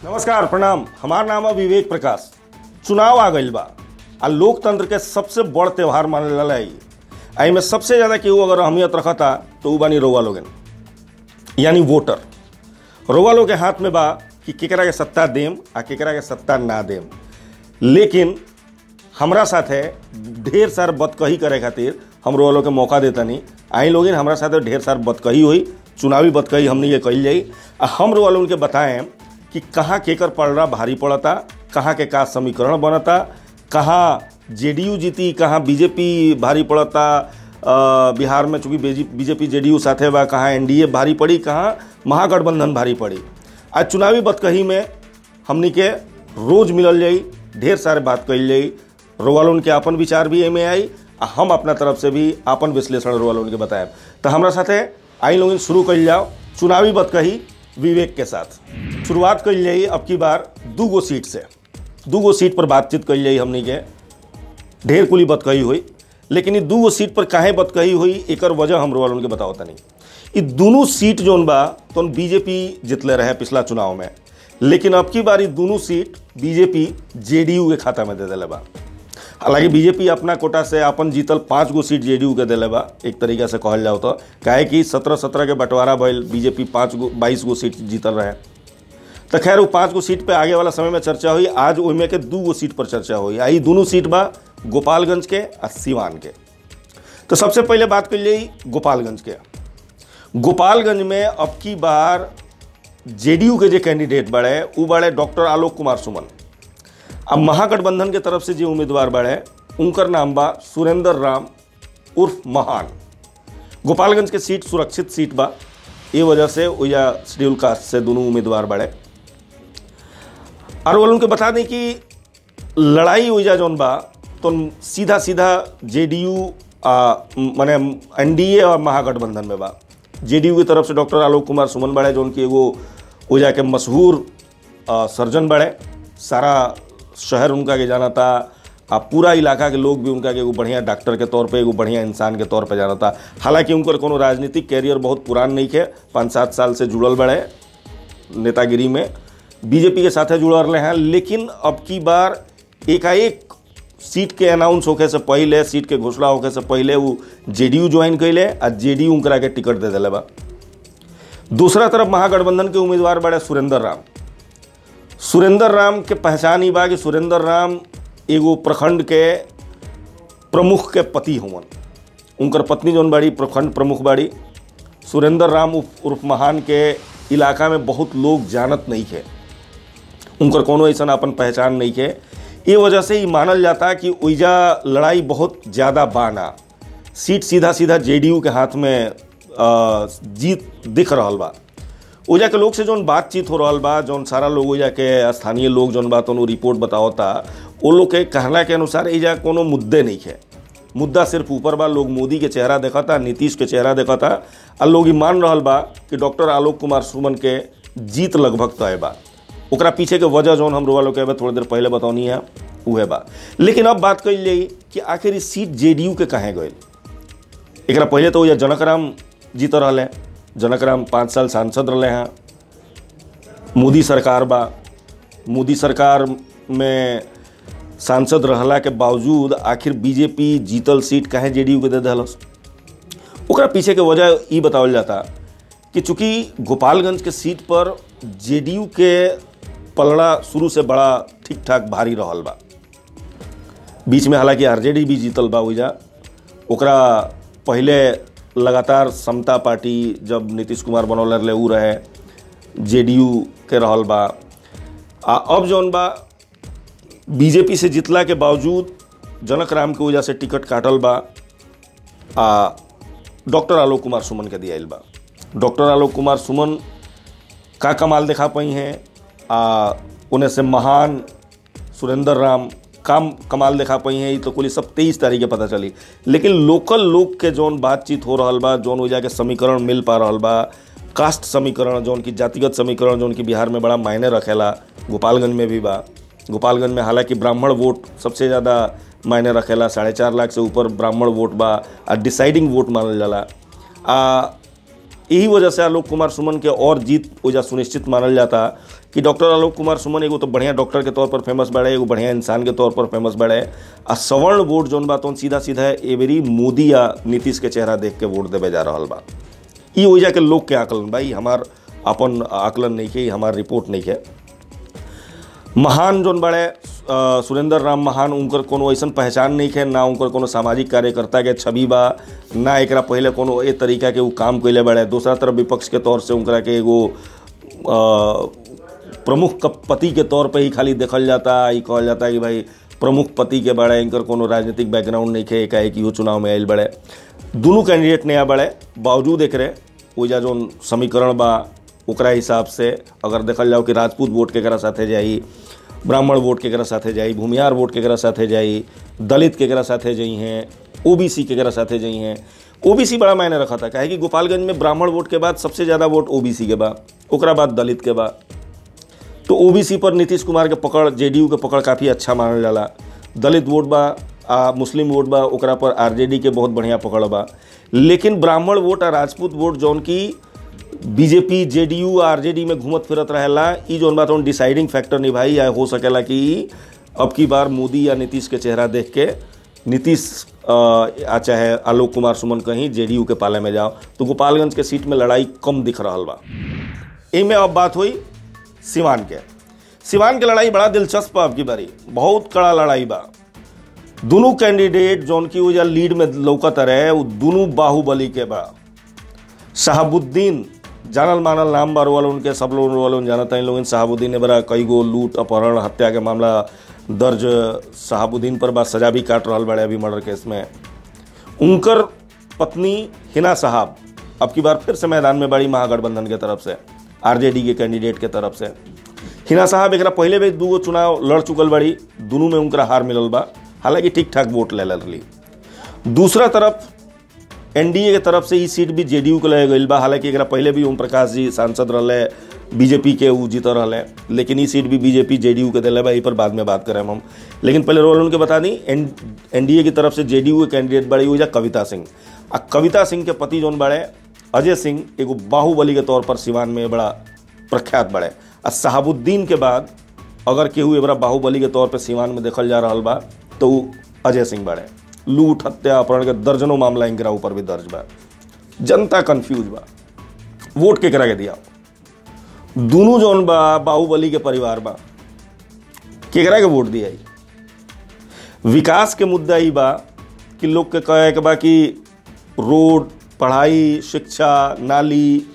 नमस्कार, प्रणाम। हमार नाम है विवेक प्रकाश। चुनाव आ गइल बा आ लोकतंत्र के सबसे बड़ त्योहार मानल जाला। आई में सबसे ज्यादा केहू अगर अहमियत रखता तो उ बानी रउआ लोगन, यानी वोटर। रउआ लोग के हाथ में बा कि केकरा के सत्ता देम आ केकरा के सत्ता ना देम। लेकिन हमरा साथे ढेर सार बदकही करे खातिर हम रउआ लोग के मौका देतानी। आई लोगिन हमरा साथे ढेर सार बदकही हुई, चुनावी बदकही हमनी के कइल जाई आ हम रउआ लोगन के बताएं कि कहाँ केकर पलड़ा भारी पड़ता, कहाँ के का समीकरण बनता, कहाँ जेडीयू जीती, कहाँ बीजेपी भारी पड़ता। बिहार में चूंकि बीजेपी जेडीयू साथे बा, कहाँ एनडीए भारी पड़ी, कहाँ महागठबंधन भारी पड़ी। आज चुनावी बदकही में हमनी के रोज मिलल जाई, ढेर सारे बात कइल जाई। रउआ लोगन के आपन विचार भी एमे आई आ हम अपना तरफ से भी आपन विश्लेषण रउआ लोगन के बताएब। तो हमरा साथे आई लोगन शुरू कइल जाओ चुनावी बदकही विवेक के साथ। शुरुआत कइल जाई अब की बार दूगो सीट से। दूगो सीट पर बातचीत कइल जाई हमनी के। ढेर कुली बदकही हुई, लेकिन ये दूगो सीट पर काहे बदकही हुई एकर वजह हम रउआ लोगन के बताओ तनी। ये दोनों सीट जोन बा तो बीजेपी जितले रहे पिछला चुनाव में, लेकिन अब की बार ये दोनों सीट बीजेपी जेडीयू के खाता में दे दिले बा। हालांकि बीजेपी अपना कोटा से अपन जीतल 5 गो सीट जेडीयू के दिले बा, एक तरीका से कहल जाओ तो। काहे कि 17-17 के बंटवारा भइल, बीजेपी 22 गो सीट जीतल रहे। तो खैर वो 5 गो सीट पे आगे वाला समय में चर्चा हुई। आज उनमें के 2 गो सीट पर चर्चा हुई। आई दोनों सीट बा गोपालगंज के और सिवान के। तो सबसे पहले बात कर ली गोपालगंज के। गोपालगंज में अब की बार जेडीयू के जो कैंडिडेट बड़े वो बड़े डॉक्टर आलोक कुमार सुमन। अब महागठबंधन के तरफ से जो उम्मीदवार बड़े उनकर नाम बा सुरेंद्र राम उर्फ महान। गोपालगंज के सीट सुरक्षित सीट बा, ये वजह से या शेड्यूल कास्ट से दोनों उम्मीदवार बड़े। और वो उनके बता दें कि लड़ाई वजह जौन बा तो सीधा सीधा जेडीयू माने एनडीए और महागठबंधन में बा। जेडीयू की तरफ से डॉक्टर आलोक कुमार सुमन बड़े, जो उनकी एगो वजह के मशहूर सर्जन बड़े। सारा शहर उनका के जाना था, पूरा इलाका के लोग भी उनका के एगो बढ़िया डॉक्टर के तौर पे, एगो बढ़िया इंसान के तौर पे जाना था। हालांकि उनकर कोनो राजनीतिक कैरियर बहुत पुरान नहीं है, 5-7 साल से जुड़ल बड़े नेतागिरी में, बीजेपी के साथ जुड़ल रहे हैं। लेकिन अब की बार एकाएक सीट के अनाउंस होके से पहले, सीट के घोषणा होके से पहले वो जेडीयू ज्वाइन कैले और जेडीयू उनकरा के टिकट दे दिले बा। दूसरा तरफ महागठबंधन के उम्मीदवार बड़े सुरेंद्र राम। सुरेंद्र राम के पहचान ही बा कि सुरेंद्र राम एगो प्रखंड के प्रमुख के पति हुवन। उनकर पत्नी जौन बाड़ी प्रखंड प्रमुख बाड़ी। सुरेंद्र राम उर्फ महान के इलाका में बहुत लोग जानत नहीं है, उनकर कोनो ऐसा अपन पहचान नहीं है। ये वजह से ही मानल जाता कि ओइजा लड़ाई बहुत ज़्यादा बाना। सीट सीधा सीधा जेडीयू के हाथ में जीत दिख रहा बा। ओइजा के लोग से जौन बातचीत हो रहा बा, जौन सारा लोग ओइजा के स्थानीय लोग जौन बा तो रिपोर्ट बतावता, वो लोग के कहना के अनुसार एजा कोनो मुद्दे नहीं है। मुद्दा सिर्फ ऊपर बा। लोग मोदी के चेहरा देखता, नीतीश के चेहरा देखता और लोग ही मान रहा बा कि डॉक्टर आलोक कुमार सुमन के जीत लगभग तय बा। ओकरा पीछे के वजह जौन हम लोग के थोड़ी देर पहले बतानी है उहे बा। लेकिन अब बात कइल जाई कि आखिर इस सीट जेडीयू के कहे गए। एकरा पहले तो यह जनकराम जीत रहे। जनकराम 5 साल सांसद रहे हैं। मोदी सरकार बा, मोदी सरकार में सांसद रहला के बावजूद आखिर बीजेपी जीतल सीट कहे जेडीयू के दे दिलस। ओकरा पीछे के वजह ये बतावल जाता कि चूंकि गोपालगंज के सीट पर जेडीयू के पलड़ा शुरू से बड़ा ठीक ठाक भारी रहल बा। बीच में हालांकि आरजेडी भी जीतल बा ओइजा। ओकरा पहले लगातार समता पार्टी जब नीतीश कुमार बनौले रहे उ रहे, जेडीयू के रहल बा। अब जौन बा बीजेपी से जितला के बावजूद जनकराम के वजह से टिकट काटल बा, डॉक्टर आलोक कुमार सुमन के दियाइल बा। डॉक्टर आलोक कुमार सुमन का कमाल दिखा पाई हैं, उन्हें से महान सुरेंद्र राम काम कमाल दिखा पाई हैं। ये तो कुल सब 23 तारीख के पता चली। लेकिन लोकल लोग के जौन बातचीत हो रहा बा, जौन वजह के समीकरण मिल पा रहा बा, कास्ट समीकरण जौन की जातिगत समीकरण जौन की बिहार में बड़ा मायने रखेला, गोपालगंज में भी बा। गोपालगंज में हालांकि ब्राह्मण वोट सबसे ज़्यादा मायने रखेला, 4.5 लाख से ऊपर ब्राह्मण वोट बा और डिसाइडिंग वोट मानल जाला। यही वजह से आलोक कुमार सुमन के और जीत वजह सुनिश्चित मानल जाता कि डॉक्टर आलोक कुमार सुमन एगो तो बढ़िया डॉक्टर के तौर पर फेमस बाड़े, एगो बढ़िया इंसान के तौर पर फेमस बाड़े। आ सवर्ण वोट जौन बा तो सीधा सीधा एबेरी मोदी या नीतीश के चेहरा देख के वोट देवे जा रहा बा। ई वजह के लोग के आकलन भाई, हमार अपन आकलन नहीं है, हमार रिपोर्ट नहीं है। महान जौन बड़े सुरेंद्र राम महान, उनकर कोनो ऐसा पहचान नहीं है, ना उनकर कोनो सामाजिक कार्यकर्ता के छवि बा, ना एकरा पहले कोनो ए तरीका के वो काम कैले बड़े। दूसरा तरफ विपक्ष के तौर से उनकरा के एगो प्रमुख पति के तौर पे ही खाली देखल जाता, ही कहल जाता कि भाई प्रमुख पति के बड़े, इनकर कोनो राजनीतिक बैकग्राउंड नहीं है, एकाएक इहो चुनाव में आयल बड़े। दोनों कैंडिडेट नया बड़े, बावजूद एकरे ओइजा जौन समीकरण बा ओकरा हिसाब से अगर देखल जाओ कि राजपूत वोट केकरा साथे जाई, ब्राह्मण वोट केकरा साथे जाई, भूमिहार वोट केकरा साथे जाई, दलित केकरा साथे जाई हैं, ओबीसी केकरा साथे जाई हैं। ओबीसी बड़ा मायने रखा था, काहे कि गोपालगंज में ब्राह्मण वोट के बाद सबसे ज़्यादा वोट ओबीसी के बा, ओकरा बाद दलित के बा। तो ओबीसी पर नीतीश कुमार के पकड़, जेडीयू के पकड़ काफ़ी अच्छा मानल जाला। दलित वोट बा, मुस्लिम वोट बा, ओकरा पर आरजेडी के बहुत बढ़िया पकड़ बा। लेकिन ब्राह्मण वोट और राजपूत वोट जौन की बीजेपी, जेडीयू, आरजेडी में घूमत फिरत रहेला, ई जौन बात उन डिसाइडिंग फैक्टर निभाई या हो सकेला कि अब की बार मोदी या नीतीश के चेहरा देख के नीतीश चाहे आलोक कुमार सुमन कहीं जेडीयू के पाले में जाओ। तो गोपालगंज के सीट में लड़ाई कम दिख रहा बा। इनमें अब बात हुई सिवान के लड़ाई बड़ा दिलचस्प अब की बारी, बहुत कड़ा लड़ाई बा। दोनों कैंडिडेट जौन की वजह लीड में लौकत रहे, वो दोनों बाहुबली के बा। शहाबुद्दीन जानल मानल नाम बार वाले उनके, सब लोग वाले जानता है लोग। शहाबुद्दीन ने बड़ा कई गो लूट, अपहरण, हत्या के मामला दर्ज शहाबुद्दीन पर बा, सजा भी काट रहा बड़े अभी मर्डर केस में। उनकर पत्नी हिना साहब अब की बार फिर से मैदान में बड़ी महागठबंधन के तरफ से, आरजेडी के कैंडिडेट के तरफ से। हिना साहब एक पहले भी 2 चुनाव लड़ चुकल बड़ी, दोनों में उनका हार मिलल बा, हालांकि ठीक ठाक वोट ले रही। दूसरा तरफ एनडीए के तरफ से ई सीट भी जेडीयू के ले गई बा, हालांकि एक पहले भी ओम प्रकाश जी सांसद रहे, बीजेपी के वो जीत रहे, लेकिन ई सीट भी बीजेपी जेडीयू के दिले बा। पर बाद में बात करें हम, लेकिन पहले रोल उनके बता दी। एनडीए की तरफ से जेडीयू के कैंडिडेट बड़ी हुई कविता सिंह। कविता सिंह के पति जौन बड़े अजय सिंह, एगो बाहुबली के तौर पर सिवान में बड़ा प्रख्यात बड़े। शहाबुद्दीन के बाद अगर केहू बड़ा बाहुबली के तौर पर सिवान में देखल जा रहा बा तो अजय सिंह बड़े। लूट, हत्या, अपहरण के दर्जनों मामला इनकरा ऊपर भी दर्ज बा। जनता कंफ्यूज बा, वोट केकरा के दिया। दोनों जौन बा बाहुबली के परिवार बा, केकरा के वोट दिया। विकास के मुद्दा ही बा कि लोग के कहे के बा कि रोड, पढ़ाई, शिक्षा, नाली,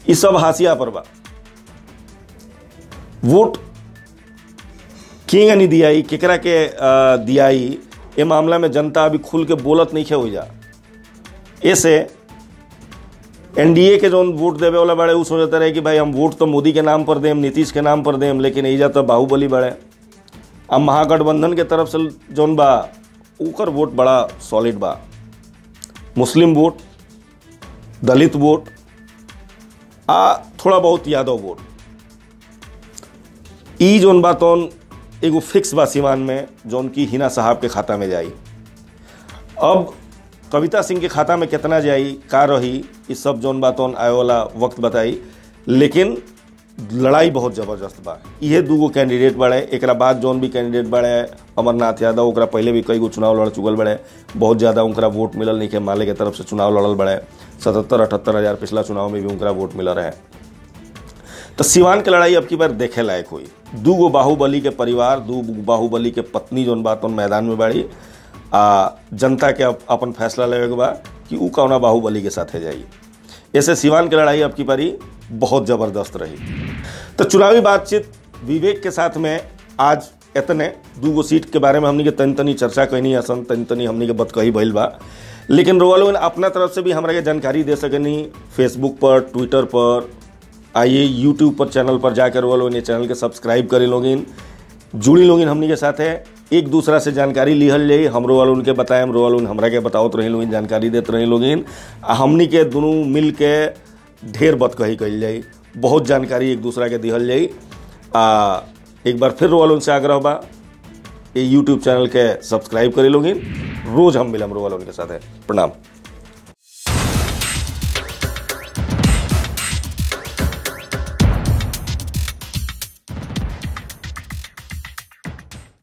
ये सब हाशिया पर बा। वोट किंग नहीं दिया, केकरा के दिया, ये मामला में जनता अभी खुल के बोलत नहीं हो जा। ऐसे एनडीए के जो वोट देवे वाला बड़े वो सोचते रहे कि भाई हम वोट तो मोदी के नाम पर देम, नीतीश के नाम पर देम, लेकिन एजा तो बाहुबली बड़े। अब महागठबंधन के तरफ से जौन बा ओकर वोट बड़ा सॉलिड बा। मुस्लिम वोट, दलित वोट, थोड़ा बहुत यादव वोट, ई जौन बा तौन एगो फिक्स बा सिवान में, जौन की हिना साहब के खाता में जाई। अब कविता सिंह के खाता में कितना जाई, का रही, इस सब जौन बा तौन आए वाला वक्त बताई। लेकिन लड़ाई बहुत ज़बरदस्त बा। ये 2 कैंडिडेट बड़े, एक बाद जौन भी कैंडिडेट बड़े अमरनाथ यादव, ओकरा पहले भी कई गो चुनाव लड़ चुकल बड़े, बहुत ज़्यादा उनका वोट मिलल नहीं के, माले के तरफ से चुनाव लड़ल बड़े। 77-78 हज़ार पिछला चुनाव में भी उनका वोट मिल रहे। तो सिवान के लड़ाई अब की बार देखे लायक हुई। 2 बाहुबली के परिवार, 2 बाहुबली के पत्नी जौन बात उन मैदान में बाड़ी। जनता के अपन फैसला लेवे के बा कि ऊ कौना बाहुबली के साथ जाई। ऐसे सिवान की लड़ाई अब की बारी बहुत ज़बरदस्त रही। तो चुनावी बातचीत विवेक के साथ में आज इतने 2 सीट के बारे में हमनी के तनी चर्चा कहनी, असन तनी हमनी के बत कही भइल बा। लेकिन रोवा लोगन अपना तरफ से भी हमरा के जानकारी दे सकनी, फेसबुक पर, ट्विटर पर, आइए यूट्यूब पर चैनल पर जाकर रोवा लोगन ये चैनल के सब्सक्राइब करे लोगिन, जुड़ी लोगिन हमनी के साथ है, एक दूसरा से जानकारी लिहल जाई। हमरो वालों के बताए, हमरो वालों हमरा के बतावत रही लोगिन, जानकारी देते रही लोगिन। हमनी के दोनों मिल के ढेर बात कही कही जाई, बहुत जानकारी एक दूसरा के दिहल जाई। एक बार फिर वालों से आग्रह बा, ये यूट्यूब चैनल के सब्सक्राइब करे लोगिन। रोज हम मिलम रोवालों के साथ है। प्रणाम।